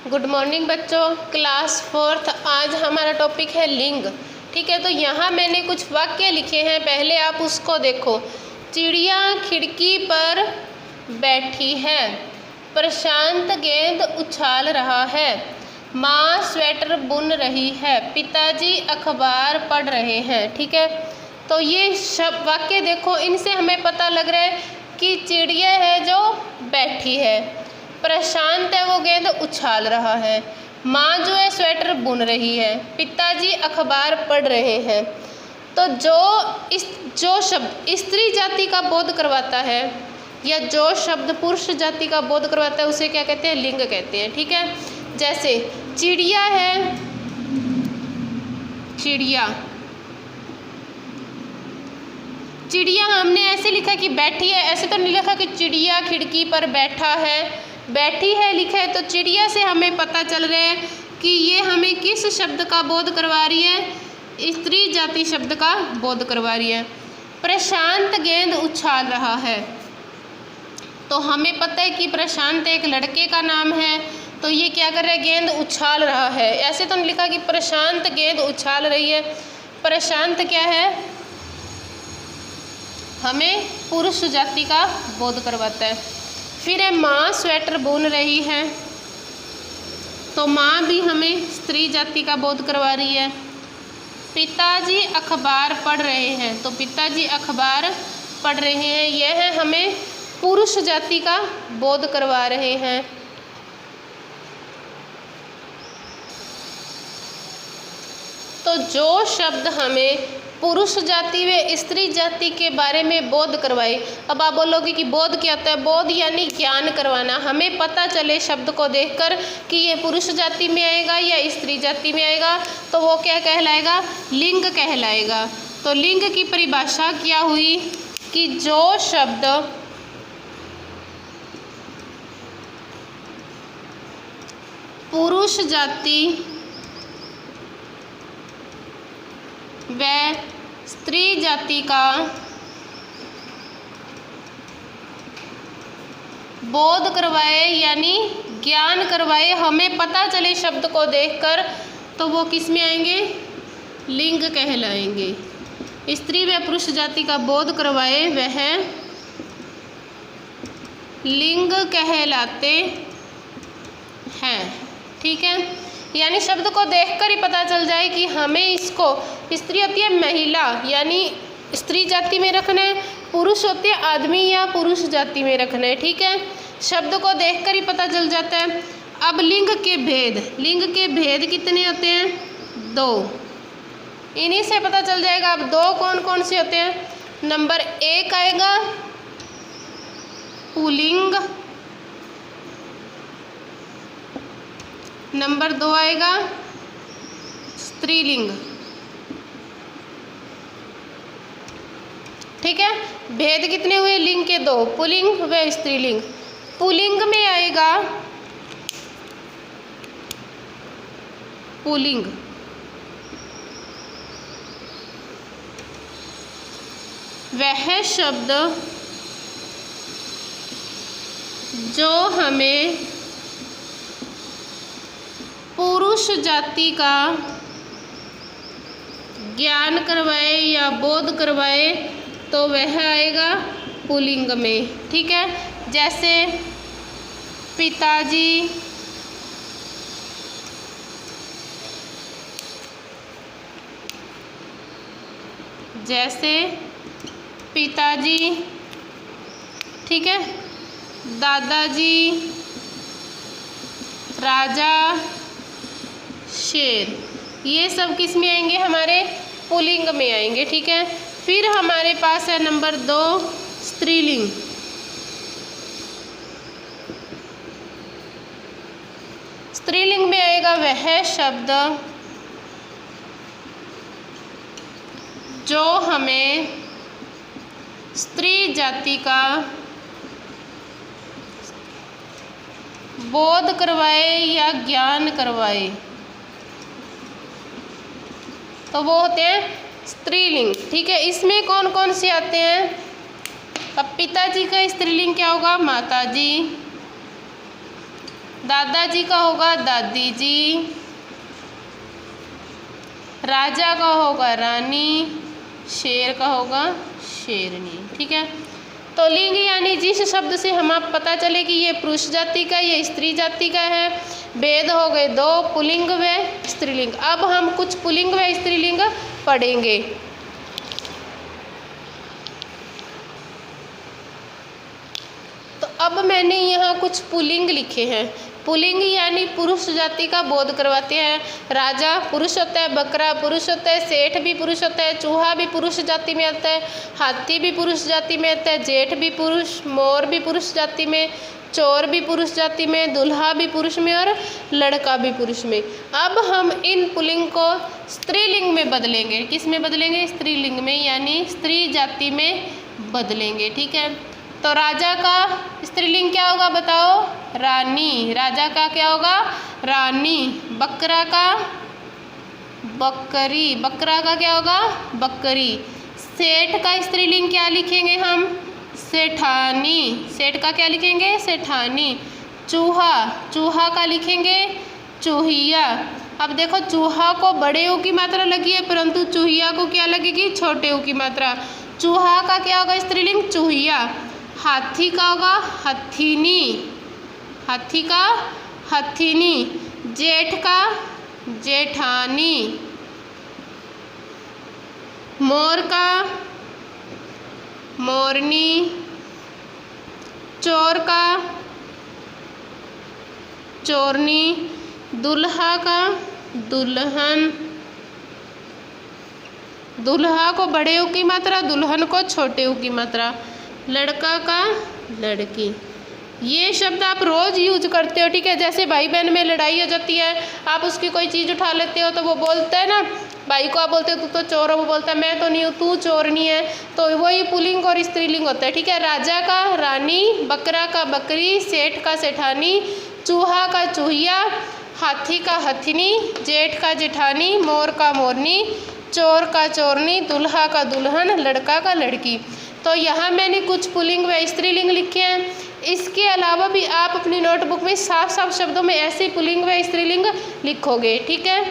Good morning बच्चों, class 4th। आज हमारा टॉपिक है लिंग। ठीक है, तो यहाँ मैंने कुछ वाक्य लिखे हैं, पहले आप उसको देखो। चिड़िया खिड़की पर बैठी है, प्रशांत गेंद उछाल रहा है, माँ स्वेटर बुन रही है, पिताजी अखबार पढ़ रहे हैं। ठीक है, तो ये वाक्य देखो, इनसे हमें पता लग रहा है कि चिड़िया है जो बैठी है, प्रशांत है वो गेंद उछाल रहा है, माँ जो है स्वेटर बुन रही है, पिताजी अखबार पढ़ रहे हैं। तो जो शब्द स्त्री जाति का बोध करवाता है या जो शब्द पुरुष जाति का बोध करवाता है उसे क्या कहते हैं? लिंग कहते हैं। ठीक है, जैसे चिड़िया है, चिड़िया हमने ऐसे लिखा कि बैठी है, ऐसे तो नहीं लिखा कि चिड़िया खिड़की पर बैठा है, बैठी है लिखा है। तो चिड़िया से हमें पता चल रहा है कि ये हमें किस शब्द का बोध करवा रही है? स्त्री जाति शब्द का बोध करवा रही है। प्रशांत गेंद उछाल रहा है, तो हमें पता है कि प्रशांत एक लड़के का नाम है, तो ये क्या कर रहा है? गेंद उछाल रहा है। ऐसे तो नहीं लिखा कि प्रशांत गेंद उछाल रही है। प्रशांत क्या है? हमें पुरुष जाति का बोध करवाता है। फिर है माँ स्वेटर बुन रही है, तो माँ भी हमें स्त्री जाति का बोध करवा रही है। पिताजी अखबार पढ़ रहे हैं, तो पिताजी अखबार पढ़ रहे हैं, यह हमें पुरुष जाति का बोध करवा रहे हैं। तो जो शब्द हमें पुरुष जाति व स्त्री जाति के बारे में बोध करवाए, अब आप बोलोगे कि बोध क्या होता है? बोध यानी ज्ञान करवाना, हमें पता चले शब्द को देखकर कि ये पुरुष जाति में आएगा या स्त्री जाति में आएगा, तो वो क्या कहलाएगा? लिंग कहलाएगा। तो लिंग की परिभाषा क्या हुई कि जो शब्द पुरुष जाति व स्त्री जाति का बोध करवाए यानी ज्ञान करवाए, हमें पता चले शब्द को देखकर, तो वो किस में आएंगे? लिंग कहलाएंगे। स्त्री व पुरुष जाति का बोध करवाए वह लिंग कहलाते हैं। ठीक है, यानी शब्द को देखकर ही पता चल जाए कि हमें इसको, स्त्री होती है महिला यानी स्त्री जाति में रखना है, पुरुष होते हैं आदमी या पुरुष जाति में रखना है। ठीक है, शब्द को देखकर ही पता चल जाता है। अब लिंग के भेद कितने होते हैं? 2। इन्हीं से पता चल जाएगा। अब 2 कौन कौन से होते हैं? नंबर 1 आएगा पुल्लिंग, नंबर 2 आएगा स्त्रीलिंग। ठीक है, भेद कितने हुए? लिंग के 2, पुल्लिंग व स्त्रीलिंग। पुल्लिंग में आएगा पुल्लिंग, वह शब्द जो हमें पुरुष जाति का ज्ञान करवाए या बोध करवाए, तो वह आएगा पुल्लिंग में। ठीक है, जैसे पिताजी, ठीक है, दादाजी, राजा, शेर, ये सब किस में आएंगे? हमारे पुल्लिंग में आएंगे। ठीक है, फिर हमारे पास है नंबर 2 स्त्रीलिंग। स्त्रीलिंग में आएगा वह शब्द जो हमें स्त्री जाति का बोध करवाए या ज्ञान करवाए, तो वो होते हैं स्त्रीलिंग। ठीक है, इसमें कौन कौन से आते हैं? अब पिताजी का स्त्रीलिंग क्या होगा? माताजी, दादाजी का होगा दादी जी, राजा का होगा रानी, शेर का होगा शेरनी। ठीक है, तो लिंग यानी जिस शब्द से हम आप पता चले कि ये पुरुष जाति का ये स्त्री जाति का है। भेद हो गए दो, पुल्लिंग व स्त्रीलिंग। अब हम कुछ पुल्लिंग व स्त्रीलिंग पढ़ेंगे। तो अब मैंने यहाँ कुछ पुल्लिंग लिखे हैं। पुल्लिंग यानी पुरुष जाति का बोध करवाते हैं। राजा पुरुष होता है, बकरा पुरुष होता है, सेठ भी पुरुष होता है, चूहा भी पुरुष जाति में आता है, हाथी भी पुरुष जाति में आता है, जेठ भी पुरुष, मोर भी पुरुष जाति में, चोर भी पुरुष जाति में, दूल्हा भी पुरुष में और लड़का भी पुरुष में। अब हम इन पुल्लिंग को स्त्रीलिंग में बदलेंगे। किस में बदलेंगे? स्त्रीलिंग में, यानी स्त्री जाति में बदलेंगे। ठीक है, तो राजा का स्त्रीलिंग क्या होगा बताओ? रानी। राजा का क्या होगा? रानी। बकरा का बकरी। बकरा का क्या होगा? बकरी। सेठ का स्त्रीलिंग क्या लिखेंगे हम? सेठानी। सेठ का क्या लिखेंगे? सेठानी। चूहा, चूहा का लिखेंगे चूहिया। अब देखो, चूहा को बड़े ऊ की मात्रा लगी है, परंतु चूहिया को क्या लगेगी? छोटे ऊ की मात्रा। चूहा का क्या होगा स्त्रीलिंग? चूहिया। हाथी का होगा हथिनी। हाथी का हथिनी। जेठ का जेठानी। मोर का मोरनी। चोर का चोरनी। दुल्हा का दुल्हन। दुल्हा को बड़े ऊ की मात्रा, दुल्हन को छोटे ऊ की मात्रा। लड़का का लड़की। ये शब्द आप रोज़ यूज करते हो। ठीक है, जैसे भाई बहन में लड़ाई हो जाती है, आप उसकी कोई चीज़ उठा लेते हो तो वो बोलता है ना, भाई को आप बोलते हो तू तो चोर है, वो बोलता है मैं तो नहीं हूँ, तू चोरनी है। तो वही पुल्लिंग और स्त्रीलिंग होता है। ठीक है, राजा का रानी, बकरा का बकरी, सेठ का सेठानी, चूहा का चूहिया, हाथी का हथिनी, जेठ का जेठानी, मोर का मोरनी, चोर का चोरनी, दूल्हा का दुल्हन, लड़का का लड़की। तो यहाँ मैंने कुछ पुल्लिंग व स्त्रीलिंग लिखे हैं। इसके अलावा भी आप अपनी नोटबुक में साफ साफ शब्दों में ऐसे पुल्लिंग व स्त्रीलिंग लिखोगे। ठीक है।